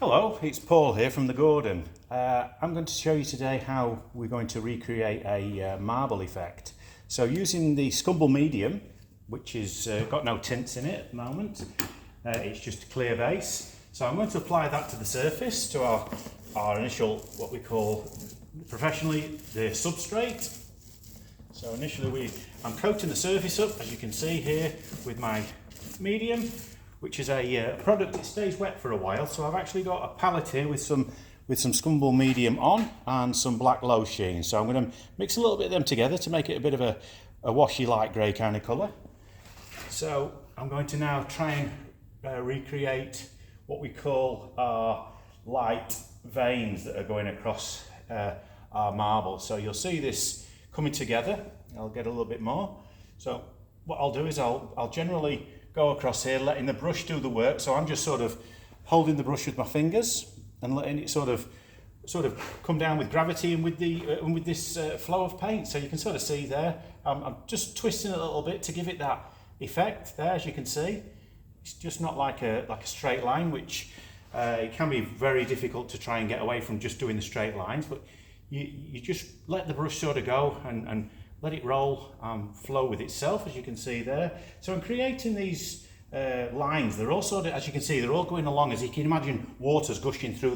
Hello, it's Paul here from the Gordon. I'm going to show you today how we're going to recreate a marble effect. So using the Scumble medium, which is got no tints in it at the moment, it's just a clear base. So I'm going to apply that to the surface, to our initial, what we call professionally, the substrate. So initially I'm coating the surface up, as you can see here, with my medium, which is a product that stays wet for a while. So I've actually got a palette here with some Scumble medium on and some black low sheen. So I'm going to mix a little bit of them together to make it a bit of a washy light grey kind of colour. So I'm going to now try and recreate what we call our light veins that are going across our marble. So you'll see this coming together. I'll get a little bit more. So what I'll do is I'll generally go across here, letting the brush do the work. So I'm just sort of holding the brush with my fingers and letting it sort of come down with gravity and with this flow of paint. So you can sort of see there, I'm just twisting it a little bit to give it that effect there. As you can see, it's just not like a straight line, which it can be very difficult to try and get away from just doing the straight lines. But you just let the brush sort of go and let it roll, flow with itself, as you can see there. So in creating these lines, they're all sort of, as you can see, they're all going along, as you can imagine, water's gushing through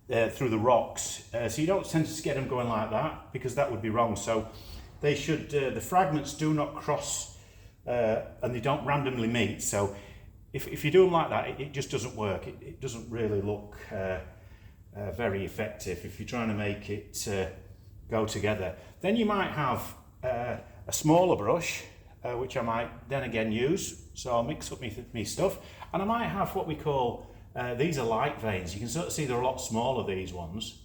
the rocks. So you don't tend to get them going like that, because that would be wrong. So they should, the fragments do not cross and they don't randomly meet. So if you do them like that, it just doesn't work. It doesn't really look very effective if you're trying to make it go together. Then you might have a smaller brush, which I might then again use. So I'll mix up me stuff, and I might have what we call, these are light veins. You can sort of see they're a lot smaller, these ones.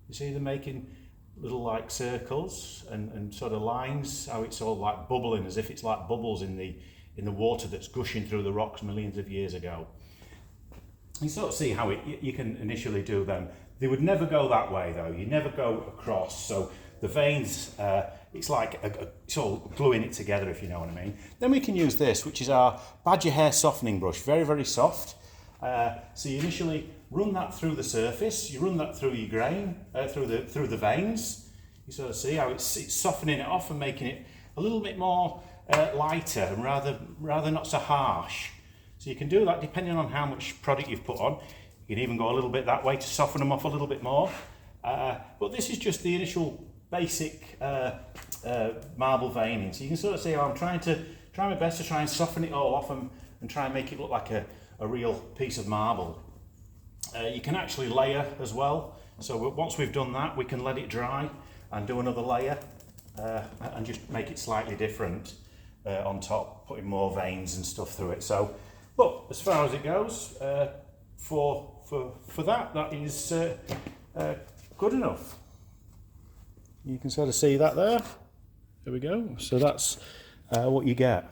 You see they're making little like circles and sort of lines, how it's all like bubbling, as if it's like bubbles in the water that's gushing through the rocks millions of years ago. You sort of see how you can initially do them. They would never go that way though. You never go across. So the veins, it's like it's all gluing it together, if you know what I mean. Then we can use this, which is our badger hair softening brush. Very, very soft. So you initially run that through the surface. You run that through your grain, through the veins. You sort of see how it's softening it off and making it a little bit more lighter and rather not so harsh. So you can do that depending on how much product you've put on. You can even go a little bit that way to soften them off a little bit more. But this is just the initial basic marble veining. So you can sort of see how I'm trying my best to try and soften it all off and try and make it look like a real piece of marble. You can actually layer as well. So once we've done that, we can let it dry and do another layer and just make it slightly different on top, putting more veins and stuff through it. So look, as far as it goes, for that is good enough. You can sort of see that there. There we go. So that's what you get.